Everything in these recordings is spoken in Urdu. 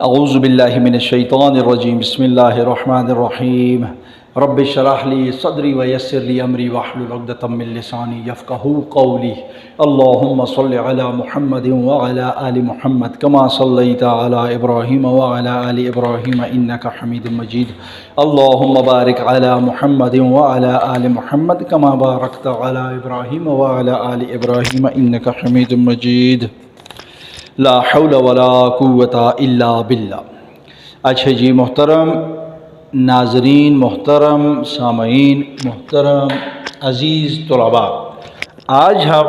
اعوذ باللہ من الشیطان الرجیم بسم اللہ الرحمن الرحیم رب اشرح لی صدری ویسر لی امری واحلل عقدۃ من لسانی یفقہوا قولی اللہم صل علی محمد وعلی آل محمد کما صلیت علی ابراہیم وعلی آل ابراہیم انک حمید مجید اللہم بارک علی محمد وعلی آل محمد کما بارکت علی ابراہیم وعلی آل ابراہیم انک حمید مجید لا حول ولا قوت الا باللہ۔ اچھا جی محترم ناظرین، محترم سامعین، محترم عزیز طلباء، آج ہم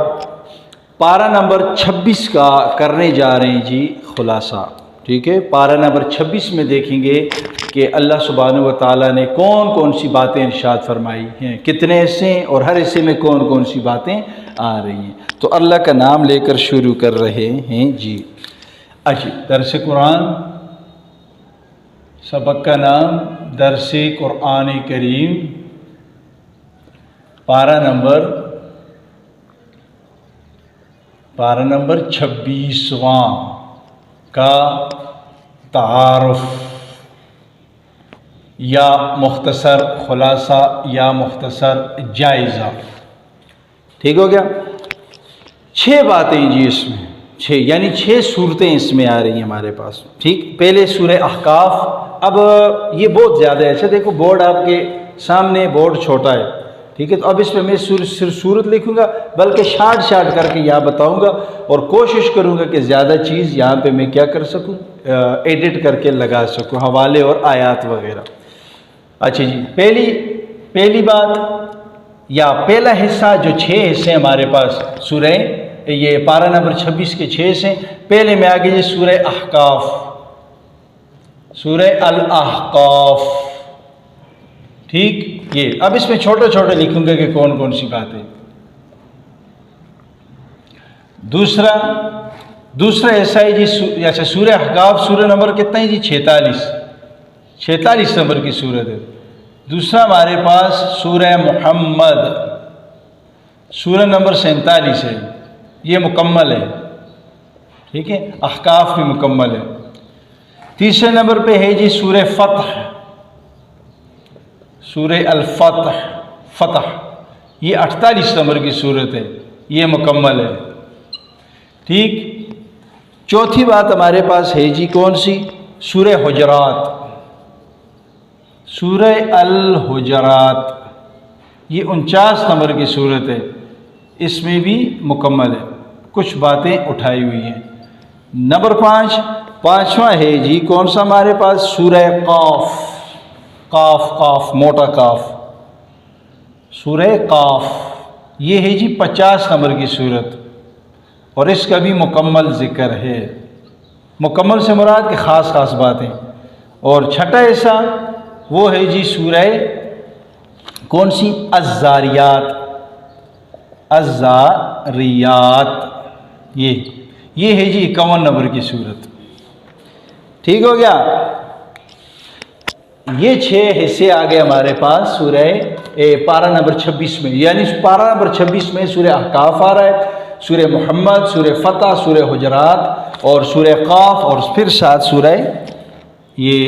پارہ نمبر 26 کا کرنے جا رہے ہیں جی خلاصہ، ٹھیک ہے۔ پارہ نمبر 26 میں دیکھیں گے کہ اللہ سبحانہ و تعالیٰ نے کون کون سی باتیں ارشاد فرمائی ہیں، کتنے حصے ہیں اور ہر حصے میں کون کون سی باتیں آ رہی ہیں۔ تو اللہ کا نام لے کر شروع کر رہے ہیں جی۔ اچھا، درس قرآن، سبق کا نام درس قرآن کریم، پارہ نمبر 26واں کا تعارف یا مختصر خلاصہ یا مختصر جائزہ، ٹھیک ہو گیا۔ 6 باتیں جی اس میں، 6 یعنی 6 صورتیں اس میں آ رہی ہیں ہمارے پاس، ٹھیک۔ پہلے سورہ احقاف، اب یہ بہت زیادہ ہے، اچھا دیکھو بورڈ آپ کے سامنے، بورڈ چھوٹا ہے، ٹھیک ہے، تو اب اس میں میں صرف صورت لکھوں گا، بلکہ شارٹ کر کے یہاں بتاؤں گا، اور کوشش کروں گا کہ زیادہ چیز یہاں پہ میں کیا کر سکوں، ایڈٹ کر کے لگا سکوں، حوالے اور آیات وغیرہ۔ اچھا جی، پہلی بات یا پہلا حصہ، جو 6 حصے ہمارے پاس سورہ، یہ پارہ نمبر 26 کے 6 حصے، پہلے میں آگے جی سورہ احقاف، سورہ الاحقاف، ٹھیک۔ یہ اب اس میں چھوٹا لکھوں گا کہ کون کون سی باتیں۔ دوسرا ایسا ہے جی، اچھا سورہ احقاف سورہ نمبر کتنا ہے جی، 46 نمبر کی سورت ہے۔ دوسرا ہمارے پاس سورہ محمد، سورہ نمبر 47 ہے، یہ مکمل ہے، ٹھیک ہے، احقاف بھی مکمل ہے۔ تیسرے نمبر پہ ہے جی سورہ فتح، سورہ فتح، یہ 48 نمبر کی سورت ہے، یہ مکمل ہے، ٹھیک۔ چوتھی بات ہمارے پاس ہے جی کون سی، سورہ حجرات، سورہ الحجرات، یہ 49 نمبر کی سورت ہے، اس میں بھی مکمل ہے، کچھ باتیں اٹھائی ہوئی ہیں۔ نمبر 5واں ہے جی کون سا ہمارے پاس، سورہ قاف، موٹا قاف، سورہ قاف، یہ ہے جی 50 نمبر کی سورت، اور اس کا بھی مکمل ذکر ہے۔ مکمل سے مراد کہ خاص باتیں۔ اور چھٹا ایسا وہ ہے جی سورہ کون سی، الزاریات، یہ ہے جی 51 نمبر کی سورت، ٹھیک ہو گیا۔ یہ 6 حصے آ گئے ہمارے پاس سورہ پارہ نمبر 26 میں، یعنی پارہ نمبر 26 میں سورہ احقاف آ رہا ہے، سورہ محمد، سورہ فتح، سورہ حجرات اور سورہ قاف، اور پھر ساتھ سورہ یہ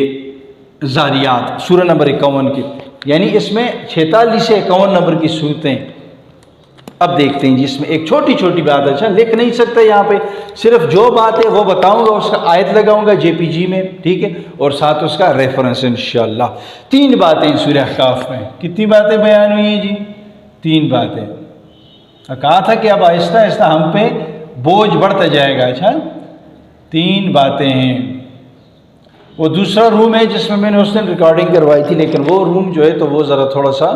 زاریات، سورہ نمبر 51 کی، یعنی اس میں 46 سے 51 نمبر کی صورتیں۔ اب دیکھتے ہیں جی، اس میں ایک چھوٹی بات ہے، اچھا لکھ نہیں سکتا یہاں پہ، صرف جو بات ہے وہ بتاؤں گا، اس کا آیت لگاؤں گا JPG میں، ٹھیک ہے، اور ساتھ اس کا ریفرنس انشاءاللہ۔ 3 باتیں سورہ احقاف میں، کتنی باتیں بیان ہوئی ہیں جی، 3 باتیں۔ کہا تھا کہ اب آہستہ ہم پہ بوجھ بڑھتا جائے گا، اچھا 3 باتیں ہیں۔ وہ دوسرا روم ہے جس میں نے اس دن ریکارڈنگ کروائی تھی، لیکن وہ روم جو ہے تو وہ ذرا تھوڑا سا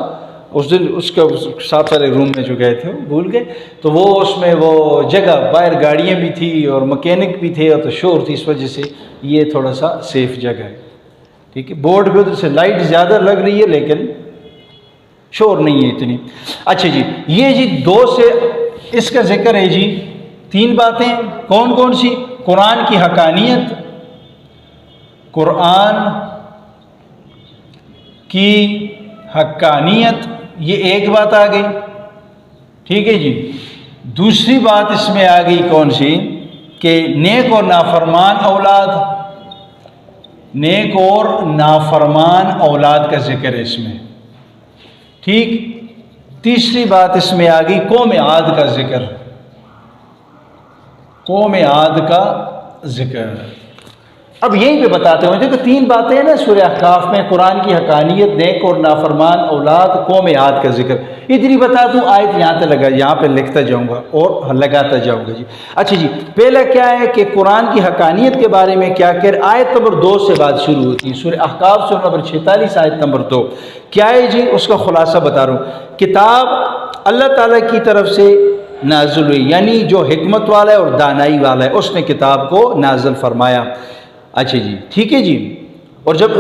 اس دن اس کا ساتھ والے روم میں جو گئے تھے وہ بھول گئے، تو وہ اس میں وہ جگہ باہر گاڑیاں بھی تھی اور مکینک بھی تھے، اور تو شور تھی، اس وجہ سے یہ تھوڑا سا سیف جگہ ہے، ٹھیک ہے۔ بورڈ پہ ادھر سے لائٹ زیادہ لگ رہی ہے لیکن شور نہیں ہے اتنی۔ اچھا جی، یہ جی 2 سے اس کا ذکر ہے جی، 3 باتیں کون سی، قرآن کی حقانیت، قرآن کی حقانیت، یہ ایک بات آ گئی، ٹھیک ہے جی۔ دوسری بات اس میں آ گئی کون سی، کہ نیک اور نافرمان اولاد نیک اور نافرمان اولاد کا ذکر ہے اس میں، ٹھیک۔ تیسری بات اس میں آ گئی قوم عاد کا ذکر، قوم عاد کا ذکر۔ اب یہیں پہ بتاتے ہیں، دیکھو تین باتیں ہیں نا سورہ احقاف میں، قرآن کی حقانیت، نیک اور نافرمان اولاد، قوم عاد کا ذکر۔ اتنی بتا دوں، آیت یہاں پہ لگا، یہاں پہ لکھتا جاؤں گا اور لگاتا جاؤں گا جی۔ اچھا جی، پہلا کیا ہے کہ قرآن کی حقانیت کے بارے میں کیا کہ آیت نمبر 2 سے بات شروع ہوتی ہے، سورہ احقاف سورہ نمبر 46 آیت نمبر 2 کیا ہے جی؟ اس کا خلاصہ بتا رہا ہوں۔ کتاب اللہ تعالیٰ کی طرف سے نازل ہوئی، یعنی جو حکمت والا ہے اور دانائی والا ہے، اس نے کتاب کو نازل فرمایا۔ اچھا جی، ٹھیک ہے جی۔ اور جب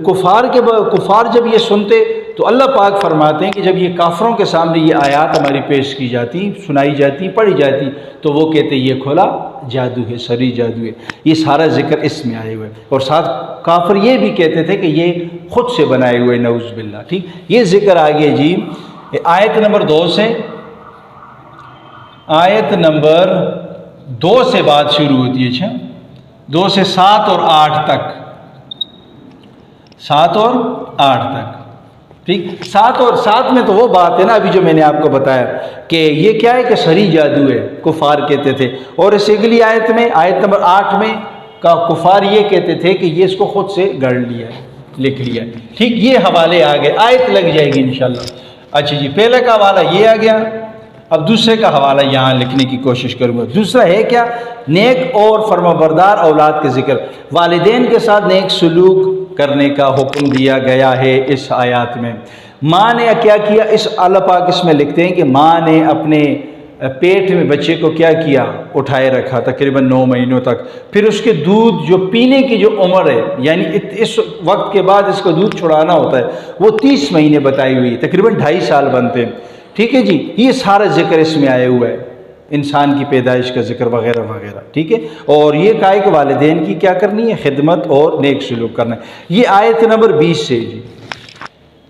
کفار جب یہ سنتے تو اللہ پاک فرماتے ہیں کہ جب یہ کافروں کے سامنے یہ آیات ہماری پیش کی جاتی، سنائی جاتی، پڑھی جاتی، تو وہ کہتے یہ کھلا جادو ہے، سری جادو ہے۔ یہ سارا ذکر اس میں آئے ہوئے، اور ساتھ کافر یہ بھی کہتے تھے کہ یہ خود سے بنائے ہوئے، نعوذ باللہ، ٹھیک۔ یہ ذکر آگے جی آیت نمبر 2 سے، آیت نمبر 2 سے بات شروع ہوتی ہے، اچھا 2 سے 7 اور 8 تک، 7 اور 8 تک، ٹھیک۔ 7 اور 7 میں تو وہ بات ہے نا ابھی جو میں نے آپ کو بتایا کہ یہ کیا ہے کہ سری جادو ہے، کفار کہتے تھے۔ اور اس اگلی آیت میں، آیت نمبر 8 میں کفار یہ کہتے تھے کہ یہ اس کو خود سے گڑھ لیا ہے، لکھ لیا ہے، ٹھیک۔ یہ حوالے آ گئے، آیت لگ جائے گی انشاءاللہ۔ اچھا جی، پہلے کا حوالہ یہ آ گیا، اب دوسرے کا حوالہ یہاں لکھنے کی کوشش کروں گا۔ دوسرا ہے کیا؟ نیک اور فرمانبردار اولاد کا ذکر، والدین کے ساتھ نیک سلوک کرنے کا حکم دیا گیا ہے اس آیات میں۔ ماں نے کیا کیا؟ اس اللہ پاک اس میں لکھتے ہیں کہ ماں نے اپنے پیٹ میں بچے کو کیا کیا؟ اٹھائے رکھا تقریباً 9 مہینوں تک، پھر اس کے دودھ جو پینے کی جو عمر ہے، یعنی اس وقت کے بعد اس کو دودھ چھڑانا ہوتا ہے، وہ 30 مہینے بتائی ہوئی، تقریباً 2.5 سال بنتے ہیں، ٹھیک ہے جی۔ یہ سارا ذکر اس میں آیا ہوا ہے، انسان کی پیدائش کا ذکر وغیرہ وغیرہ، ٹھیک ہے۔ اور یہ کہا ہے کہ والدین کی کیا کرنی ہے؟ خدمت اور نیک سلوک کرنا ہے۔ یہ آیت نمبر 20 سے جی،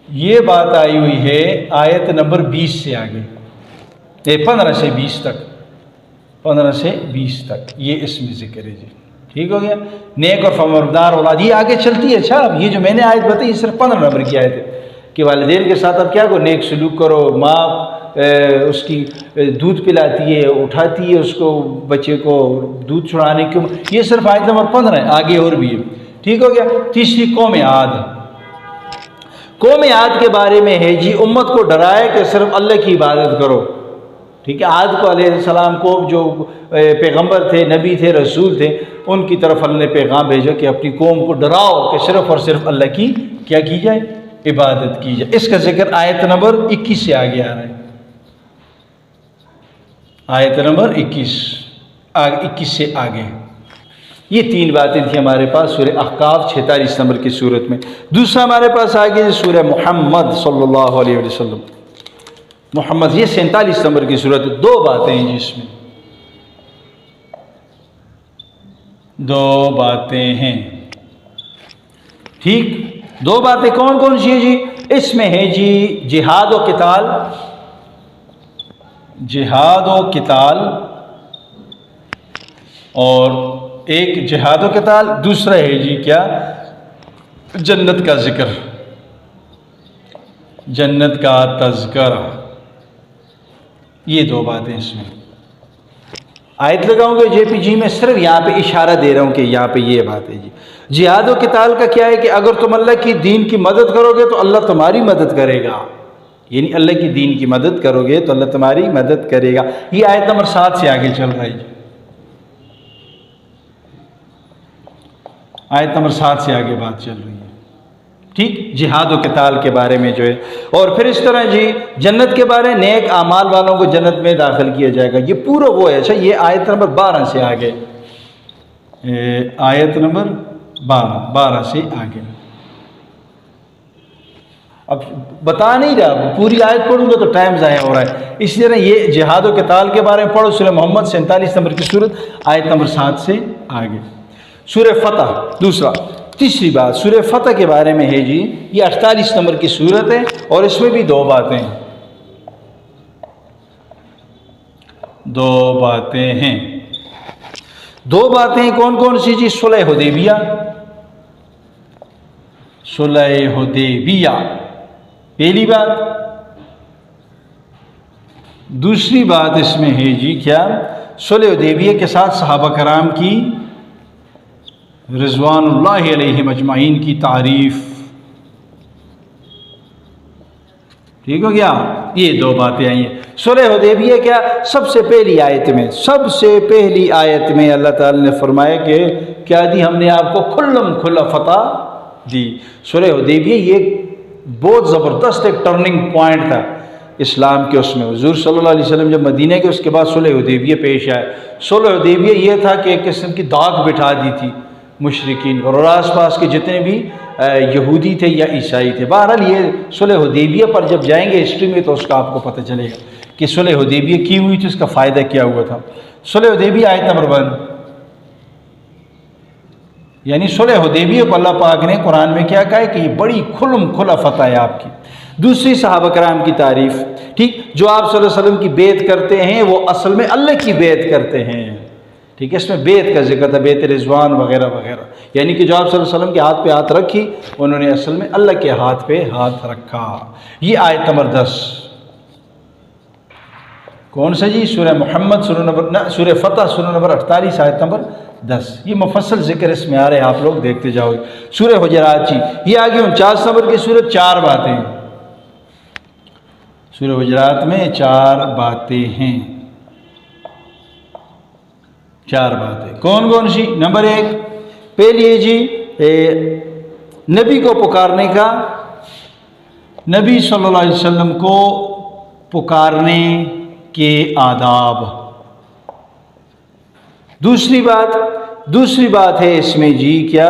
یہ بات آئی ہوئی ہے آیت نمبر 20 سے آگے، 15 سے 20 تک، 15 سے 20 تک یہ اس میں ذکر ہے جی، ٹھیک ہو گیا۔ نیک اور فرمانبردار اولاد، یہ آگے چلتی ہے۔ اچھا، اب یہ جو میں نے آیت بتائی یہ صرف 15 نمبر کی آیت ہے کہ والدین کے ساتھ اب کیا کرو؟ نیک سلوک کرو، ماں اس کی دودھ پلاتی ہے، اٹھاتی ہے اس کو، بچے کو دودھ چھڑانے کی، یہ صرف آیت نمبر 15 ہے، آگے اور بھی ہے، ٹھیک ہو گیا۔ تیسری قوم عاد، قوم عاد کے بارے میں ہے جی، امت کو ڈرائے کہ صرف اللہ کی عبادت کرو، ٹھیک ہے۔ عاد کو علیہ السلام کو جو پیغمبر تھے، نبی تھے، رسول تھے، ان کی طرف اللہ نے پیغام بھیجا کہ اپنی قوم کو ڈراؤ کہ صرف اور صرف اللہ کی کیا کی جائے؟ عبادت کی جائے۔ اس کا ذکر آیت نمبر 21 سے آگے آ رہا ہے، آیت نمبر 21 سے آگے۔ یہ 3 باتیں تھیں ہمارے پاس سورہ احقاف 46 نمبر کی صورت میں۔ دوسرا ہمارے پاس آگے سورہ محمد صلی اللہ علیہ وسلم، محمد، یہ 47 نمبر کی صورت ہے۔ 2 باتیں ہیں جی اس میں، 2 باتیں ہیں، ٹھیک۔ 2 باتیں کون کون سی ہیں جی؟ اس میں ہے جی جہاد و قتال، جہاد و قتال، اور ایک جہاد و قتال، دوسرا ہے جی کیا؟ جنت کا ذکر، جنت کا تذکرہ۔ یہ 2 باتیں اس میں آیت لگاؤں گے JPG میں، صرف یہاں پہ اشارہ دے رہا ہوں کہ یہاں پہ یہ بات ہے جی۔ جہاد و قتال کا کیا ہے کہ اگر تم اللہ کی دین کی مدد کرو گے تو اللہ تمہاری مدد کرے گا، یعنی اللہ کی دین کی مدد کرو گے تو اللہ تمہاری مدد کرے گا۔ یہ آیت نمبر 7 سے آگے چل رہا ہے جی، آیت نمبر 7 سے آگے بات چل رہی ہے، ٹھیک، جہاد و قتال کے بارے میں جو ہے۔ اور پھر اس طرح جی جنت کے بارے، نیک اعمال والوں کو جنت میں داخل کیا جائے گا، یہ پورا وہ ہے۔ اچھا، یہ آیت نمبر 12 سے آگے، آیت نمبر 12 سے آگے۔ اب بتا نہیں رہا، پوری آیت پڑھوں گا تو ٹائم ضائع ہو رہا ہے، اس طرح یہ جہاد و قتال کے بارے میں پڑھو، سورہ محمد 47 نمبر کی صورت، آیت نمبر 7 سے آگے۔ سورہ فتح، دوسرا، تیسری بات سورہ فتح کے بارے میں ہے جی، یہ 48 نمبر کی صورت ہے، اور اس میں بھی 2 باتیں ہیں، 2 باتیں ہیں۔ 2 باتیں کون کون سی جی؟ صلح حدیبیہ، صلح حدیبیہ، پہلی بات۔ دوسری بات اس میں ہے جی کیا؟ صلح حدیبیہ کے ساتھ صحابہ کرام کی رضوان اللہ علیہم اجمعین کی تعریف، ٹھیک ہو گیا؟ یہ دو باتیں آئی ہیں۔ صلح حدیبیہ کیا؟ سب سے پہلی آیت میں اللہ تعالی نے فرمایا کہ کیا دی؟ ہم نے آپ کو کھلم کھلا فتح دی۔ صلح حدیبیہ یہ بہت زبردست ایک ٹرننگ پوائنٹ تھا اسلام کے، اس میں حضور صلی اللہ علیہ وسلم جب مدینہ کے، اس کے بعد صلح حدیبیہ پیش آئے۔ صلح حدیبیہ یہ تھا کہ ایک قسم کی داغ بٹھا دی تھی مشرکین اور آس پاس کے جتنے بھی یہودی تھے یا عیسائی تھے۔ بہرحال یہ صلح حدیبیہ پر جب جائیں گے ہسٹری میں تو اس کا آپ کو پتہ چلے گا کہ صلح حدیبیہ کی ہوئی تھی، اس کا فائدہ کیا ہوا تھا۔ صلح حدیبیہ آیت نمبر 1، یعنی صلح حدیبیہ کو اللہ پاک نے قرآن میں کیا کہا ہے کہ یہ بڑی کھلم کھلا فتح ہے آپ کی۔ دوسری صحابہ کرام کی تعریف، ٹھیک، جو آپ صلی اللہ علیہ وسلم کی بیعت کرتے ہیں وہ اصل میں اللہ کی بیعت کرتے ہیں، ٹھیک ہے؟ اس میں بیعت کا ذکر تھا، بیعت رضوان وغیرہ وغیرہ، یعنی کہ جو آپ صلی اللہ علیہ وسلم کے ہاتھ پہ ہاتھ رکھی انہوں نے اصل میں اللہ کے ہاتھ پہ ہاتھ رکھا۔ یہ آیت نمبر 10 کون سا جی؟ سورہ محمد سورہ فتح سورہ نمبر 48 آیت نمبر 10۔ یہ مفصل ذکر اس میں آ رہے ہیں، آپ لوگ دیکھتے جاؤ گے۔ سورہ حجرات جی، یہ آگے 49 نمبر کی سورہ، 4 باتیں، سورہ حجرات میں 4 باتیں ہیں، 4 باتیں کون کون سی؟ نمبر 1 پہلی ہے جی نبی کو پکارنے کا، نبی صلی اللہ علیہ وسلم کو پکارنے کے آداب۔ دوسری بات ہے اس میں جی کیا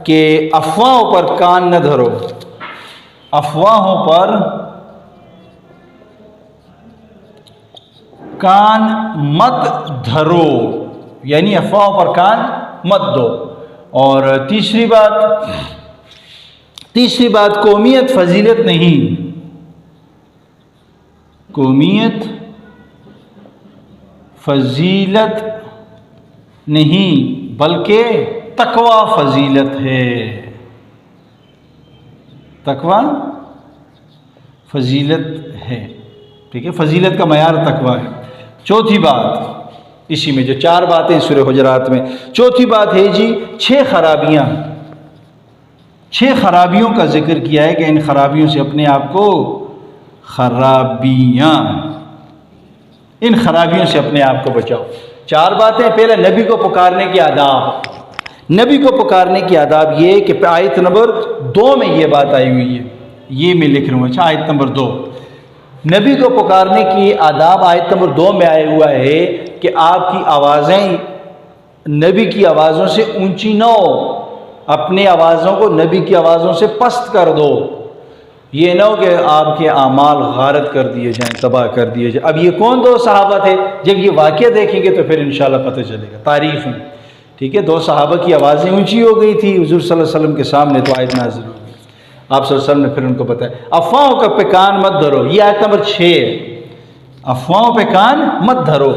کہ افواہوں پر کان نہ دھرو، افواہوں پر کان مت دھرو، یعنی افواہوں پر کان مت دو۔ اور تیسری بات قومیت فضیلت نہیں، قومیت فضیلت نہیں بلکہ تقوی فضیلت ہے، تقوی فضیلت ہے، ٹھیک ہے؟ فضیلت کا معیار تقوی ہے۔ چوتھی بات اسی میں جو 4 باتیں سورہ حجرات میں، چوتھی بات ہے جی 6 خرابیوں کا ذکر کیا ہے کہ ان خرابیوں سے اپنے آپ کو، ان خرابیوں سے اپنے آپ کو بچاؤ۔ 4 باتیں، پہلے نبی کو پکارنے کے آداب، نبی کو پکارنے کی آداب یہ کہ آیت نمبر 2 میں یہ بات آئی ہوئی ہے، یہ میں لکھ رہا ہوں، اچھا آیت نمبر 2، نبی کو پکارنے کی آداب آیت نمبر 2 میں آیا ہوا ہے کہ آپ کی آوازیں نبی کی آوازوں سے اونچی نہ ہو، اپنے آوازوں کو نبی کی آوازوں سے پست کر دو، یہ نہ ہو کہ آپ کے اعمال غارت کر دیے جائیں، تباہ کر دیے جائیں۔ اب یہ کون 2 صحابہ تھے؟ جب یہ واقعہ دیکھیں گے تو پھر انشاءاللہ پتہ چلے گا تاریخ میں، ٹھیک ہے؟ 2 صحابہ کی آوازیں اونچی ہو گئی تھی حضور صلی اللہ علیہ وسلم کے سامنے، تو آیت نازل ہو گئی، آپ صلی اللہ علیہ وسلم نے پھر ان کو بتایا افواہوں کا پہ کان مت دھرو، یہ آیت نمبر 6، افواہوں پہ کان مت دھرو۔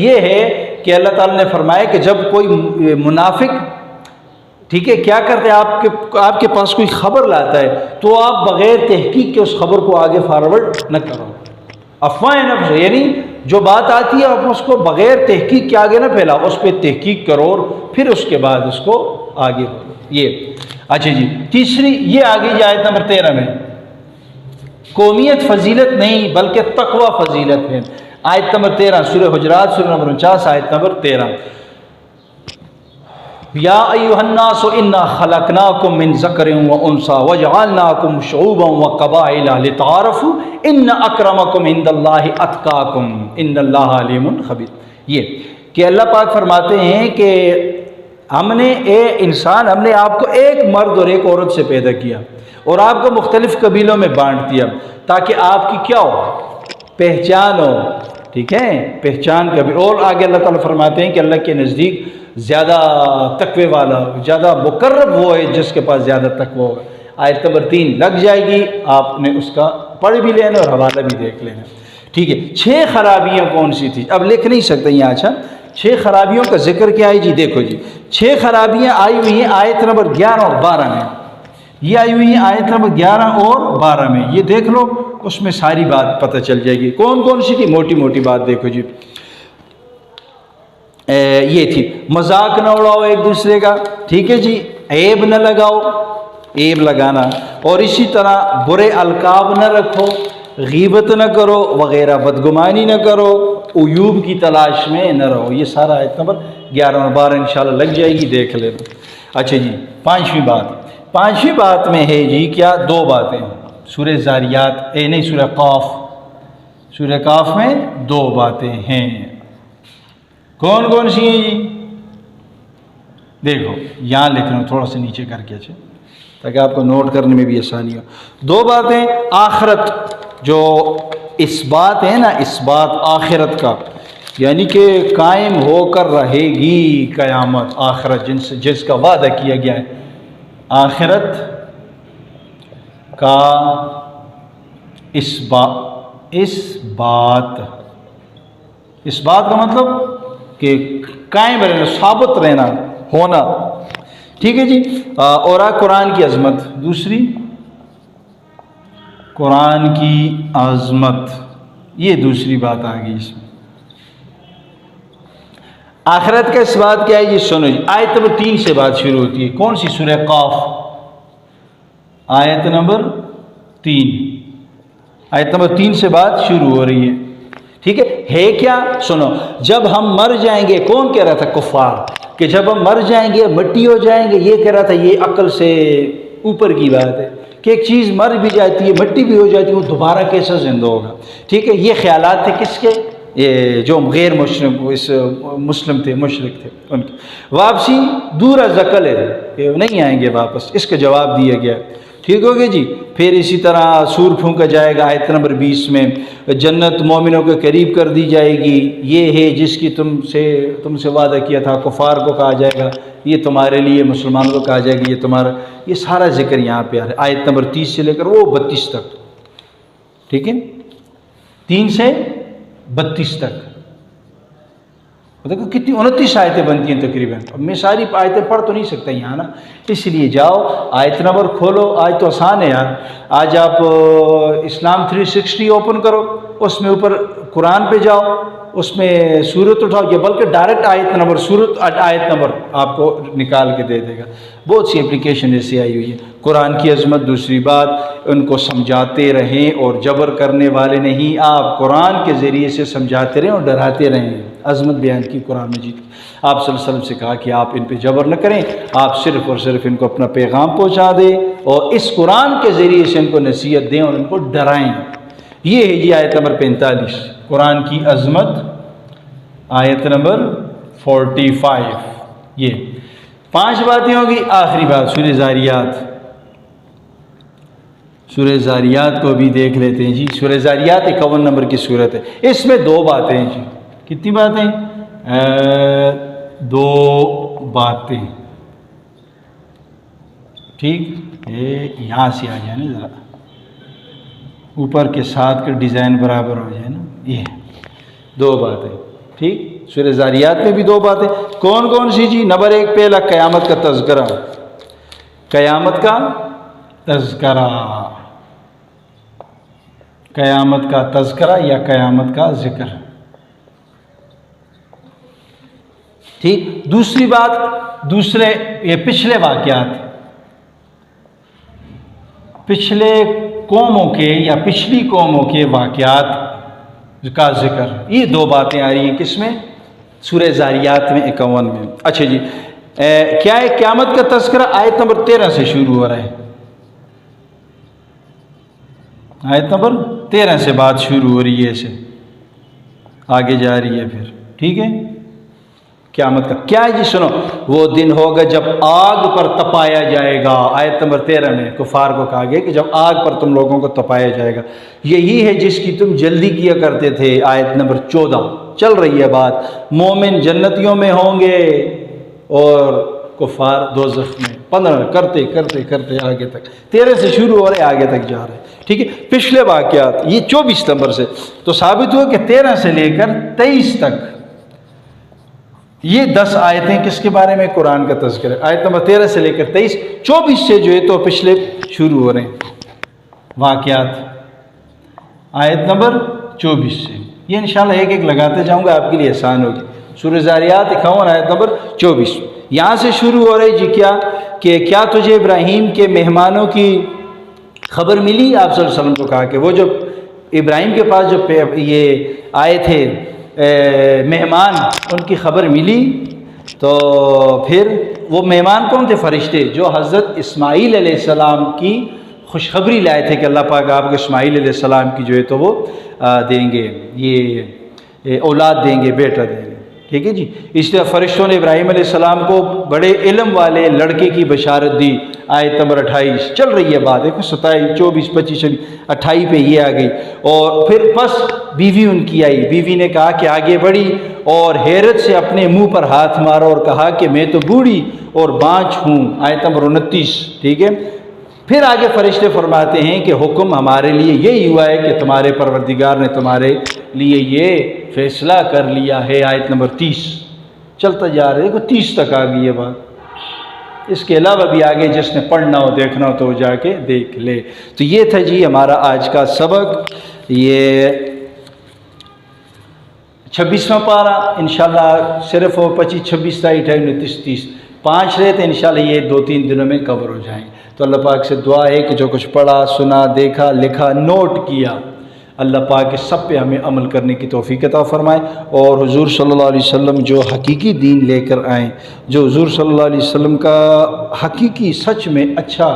یہ ہے کہ اللہ تعالیٰ نے فرمایا کہ جب کوئی منافق، ٹھیک ہے، کیا کرتے ہیں، آپ کے پاس کوئی خبر لاتا ہے تو آپ بغیر تحقیق کے اس خبر کو آگے فارورڈ نہ کرو، افواہیں نہ، یعنی جو بات آتی ہے آپ اس کو بغیر تحقیق کے آگے نہ پھیلاؤ، اس پہ تحقیق کرو اور پھر اس کے بعد اس کو آگے بڑھو۔ یہ اچھا جی، تیسری یہ آگے جی آیت نمبر 13 میں، قومیت فضیلت نہیں بلکہ تقوی فضیلت ہے، آیت نمبر 13 سورہ حجرات سورہ نمبر 49 آیت نمبر 13، یا ایھا الناس انا خلقناکم من ذکر و انثی وجعلناکم شعوبا وقبائل لتعارفوا ان اکرمکم عند اللہ اتقاکم ان اللہ علیم خبیر۔ یہ کہ اللہ پاک فرماتے ہیں کہ ہم نے ہم نے آپ کو ایک مرد اور ایک عورت سے پیدا کیا اور آپ کو مختلف قبیلوں میں بانٹ دیا تاکہ آپ کی کیا ہو، پہچان ہو، ٹھیک ہے؟ پہچان کا بھی۔ اور آگے اللہ تعالیٰ فرماتے ہیں کہ اللہ کے نزدیک زیادہ تقوی والا، زیادہ مقرب وہ ہے جس کے پاس زیادہ تقوی ہوگا۔ آیت نمبر 3 لگ جائے گی، آپ نے اس کا پڑھ بھی لینا اور حوالہ بھی دیکھ لینا، ٹھیک ہے؟ 6 خرابیاں کون سی تھی؟ اب لکھ نہیں سکتے یہاں، اچھا 6 خرابیوں کا ذکر کیا ہے جی؟ دیکھو جی 6 خرابیاں آئی ہوئی ہیں آیت نمبر 11 اور 12 میں۔ یہ آئی ہوئی آیت نمبر 11 اور 12 میں، یہ دیکھ لو، اس میں ساری بات پتہ چل جائے گی۔ کون کون سی تھی؟ موٹی موٹی بات دیکھو جی، یہ تھی مذاق نہ اڑاؤ ایک دوسرے کا، ٹھیک ہے جی، عیب نہ لگاؤ، عیب لگانا، اور اسی طرح برے القاب نہ رکھو، غیبت نہ کرو وغیرہ، بدگمانی نہ کرو، عیوب کی تلاش میں نہ رہو۔ یہ سارا آیت نمبر 11 اور 12 انشاءاللہ لگ جائے گی، دیکھ لینا۔ اچھا جی، پانچویں بات میں ہے جی کیا؟ دو باتیں سورہ زاریات نہیں سورہ قاف، سورہ قاف میں دو باتیں ہیں۔ کون کون سی ہیں جی؟ دیکھو یہاں لکھ رہا ہوں تھوڑا سا نیچے کر کے، اچھا، تاکہ آپ کو نوٹ کرنے میں بھی آسانی ہو۔ دو باتیں، آخرت، جو اس بات ہے نا، اس بات آخرت کا، یعنی کہ قائم ہو کر رہے گی قیامت، آخرت جس کا وعدہ کیا گیا ہے، آخرت کا اس بات کا مطلب کہ قائم رہنا، ثابت رہنا، ہونا، ٹھیک ہے جی۔ اور قرآن کی عظمت، دوسری قرآن کی عظمت، یہ دوسری بات آ گئی اس میں۔ آخرت کا اس بات کیا ہے جی؟ سنو جی، آیت نمبر 3 سے بات شروع ہوتی ہے۔ کون سی؟ سورہ قاف، آیت نمبر 3، آیت نمبر 3 سے بات شروع ہو رہی ہے، ٹھیک ہے کیا؟ سنو، جب ہم مر جائیں گے، کون کہہ رہا تھا؟ کفار، کہ جب ہم مر جائیں گے مٹی ہو جائیں گے، یہ کہہ رہا تھا، یہ عقل سے اوپر کی بات ہے کہ ایک چیز مر بھی جاتی ہے، مٹی بھی ہو جاتی ہے، وہ دوبارہ کیسا زندہ ہوگا، ٹھیک ہے؟ یہ خیالات تھے کس کے؟ یہ جو غیر مسلم تھے، مشرک تھے، ان کی واپسی دور از عقل ہے کہ نہیں آئیں گے واپس، اس کا جواب دیا گیا، ٹھیک ہوگی جی۔ پھر اسی طرح سور پھونکا جائے گا، آیت نمبر 20 میں جنت مومنوں کے قریب کر دی جائے گی، یہ ہے جس کی تم سے وعدہ کیا تھا، کفار کو کہا جائے گا یہ تمہارے لیے، مسلمانوں کو کہا جائے گا یہ تمہارا، یہ سارا ذکر یہاں پہ آ رہا ہے آیت نمبر 30 سے لے کر وہ 32 تک، ٹھیک ہے، 3 سے 32 تک۔ دیکھو کتنی 29 آیتیں بنتی ہیں تقریباً، اب میں ساری آیتیں پڑھ تو نہیں سکتا یہاں نا، اس لیے جاؤ آیت نمبر کھولو، آج تو آسان ہے یار، آج آپ اسلام 360 اوپن کرو، اس میں اوپر قرآن پہ جاؤ، اس میں سورت اٹھاؤ، یہ بلکہ ڈائریکٹ آیت نمبر آپ کو نکال کے دے دے گا۔ بہت سی اپلیکیشن ایسی آئی ہوئی ہے۔ قرآن کی عظمت، دوسری بات ان کو سمجھاتے رہیں، اور جبر کرنے والے نہیں، آپ قرآن کے ذریعے سے سمجھاتے رہیں اور ڈراتے رہیں۔ عظمت بیان کی قرآن مجید، آپ صلی اللہ علیہ وسلم سے کہا کہ آپ ان پہ جبر نہ کریں، آپ صرف اور صرف ان کو اپنا پیغام پہنچا دیں اور اس قرآن کے ذریعے سے ان کو نصیحت دیں اور ان کو ڈرائیں۔ یہ ہے جی آیت نمبر 45، قرآن کی عظمت، آیت نمبر 45۔ یہ 5 باتیں ہوگی۔ آخری بات سورہ زاریات، سورہ زاریات کو بھی دیکھ لیتے ہیں جی۔ سورہ زاریات 51 نمبر کی سورت ہے، اس میں 2 باتیں ہیں جی۔ کتنی باتیں؟ 2 باتیں، ٹھیک، یہاں سے آ جائے نا ذرا، اوپر کے ساتھ کا ڈیزائن برابر ہو جائے نا، یہ 2 باتیں، ٹھیک۔ سورہ زاریات میں بھی 2 باتیں، کون کون سی جی؟ نمبر 1 پہلا قیامت کا تذکرہ، قیامت کا تذکرہ، قیامت کا تذکرہ یا قیامت کا ذکر، ٹھیک۔ دوسری بات، یہ پچھلے واقعات، پچھلے قوموں کے یا پچھلی قوموں کے واقعات کا ذکر، یہ 2 باتیں آ رہی ہیں کس میں؟ سورہ زاریات میں 51 میں۔ اچھا جی، کیا ہے قیامت کا تذکرہ؟ آیت نمبر 13 سے شروع ہو رہا ہے، آیت نمبر 13 سے بات شروع ہو رہی ہے، اسے آگے جا رہی ہے پھر، ٹھیک ہے۔ قیامت کا کیا ہے جی؟ سنو، وہ دن ہوگا جب آگ پر تپایا جائے گا، آیت نمبر 13 میں کفار کو کہا گیا کہ جب آگ پر تم لوگوں کو تپایا جائے گا، یہی ہے جس کی تم جلدی کیا کرتے تھے، آیت نمبر 14 چل رہی ہے بات۔ مومن جنتیوں میں ہوں گے اور کفار دوزخ میں، 15 کرتے کرتے کرتے آگے تک، 13 سے شروع ہو رہے آگے تک جا رہے، ٹھیک ہے۔ پچھلے واقعات یہ 24 نمبر سے، تو ثابت ہوا کہ 13 سے لے کر 23 تک یہ 10 آیتیں کس کے بارے میں؟ قرآن کا تذکرہ. آیت نمبر 13 سے لے کر 23، 24 سے جو ہے تو پچھلے شروع ہو رہے ہیں واقعات. آیت نمبر 24 سے یہ انشاءاللہ ایک ایک لگاتے جاؤں گا، آپ کے لیے آسان ہوگی. سورہ ذاریات 51 آیت نمبر 24 یہاں سے شروع ہو رہی جی. کیا تجھے ابراہیم کے مہمانوں کی خبر ملی؟ آپ صلی اللہ علیہ وسلم کو کہا کہ وہ جو ابراہیم کے پاس جو یہ آئے تھے مہمان، ان کی خبر ملی؟ تو پھر وہ مہمان کون تھے؟ فرشتے جو حضرت اسماعیل علیہ السلام کی خوشخبری لائے تھے کہ اللہ پاک آپ کو اسماعیل علیہ السلام کی جو ہے تو وہ دیں گے، یہ اولاد دیں گے، بیٹا دیں گے. ٹھیک ہے جی. اس لیے فرشتوں نے ابراہیم علیہ السلام کو بڑے علم والے لڑکے کی بشارت دی. آیت نمبر 28 چل رہی ہے بات، دیکھو 27 24 25 28 پہ یہ آ گئی. اور پھر پس بیوی ان کی آئی، بیوی نے کہا کہ آگے بڑھی اور حیرت سے اپنے منہ پر ہاتھ مارا اور کہا کہ میں تو بوڑھی اور بانجھ ہوں. آیت نمبر 29. ٹھیک ہے. پھر آگے فرشتے فرماتے ہیں کہ حکم ہمارے لیے یہی ہوا ہے کہ تمہارے پروردگار نے تمہارے لیے یہ فیصلہ کر لیا ہے. آیت نمبر 30 چلتا جا رہا ہے، دیکھو 30 تک آ گئی ہے بات. اس کے علاوہ بھی آگے جس نے پڑھنا ہو دیکھنا ہو تو وہ جا کے دیکھ لے. تو یہ تھا جی ہمارا آج کا سبق. یہ 26واں پارہ انشاءاللہ صرف 25 26 28 29 30 5 رہتے انشاءاللہ یہ 2-3 دنوں میں کور ہو جائیں. تو اللہ پاک سے دعا ہے کہ جو کچھ پڑھا سنا دیکھا لکھا نوٹ کیا، اللہ پاک کے سب پہ ہمیں عمل کرنے کی توفیق عطا فرمائے. اور حضور صلی اللہ علیہ وسلم جو حقیقی دین لے کر آئیں، جو حضور صلی اللہ علیہ وسلم کا حقیقی سچ میں اچھا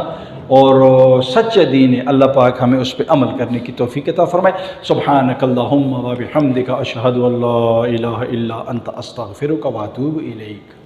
اور سچا دین ہے، اللہ پاک ہمیں اس پہ عمل کرنے کی توفیق عطا فرمائے. سبحانک اللہم و بحمدک اشہد ان لا الہ الا انت استغفرک و اتوب الیک.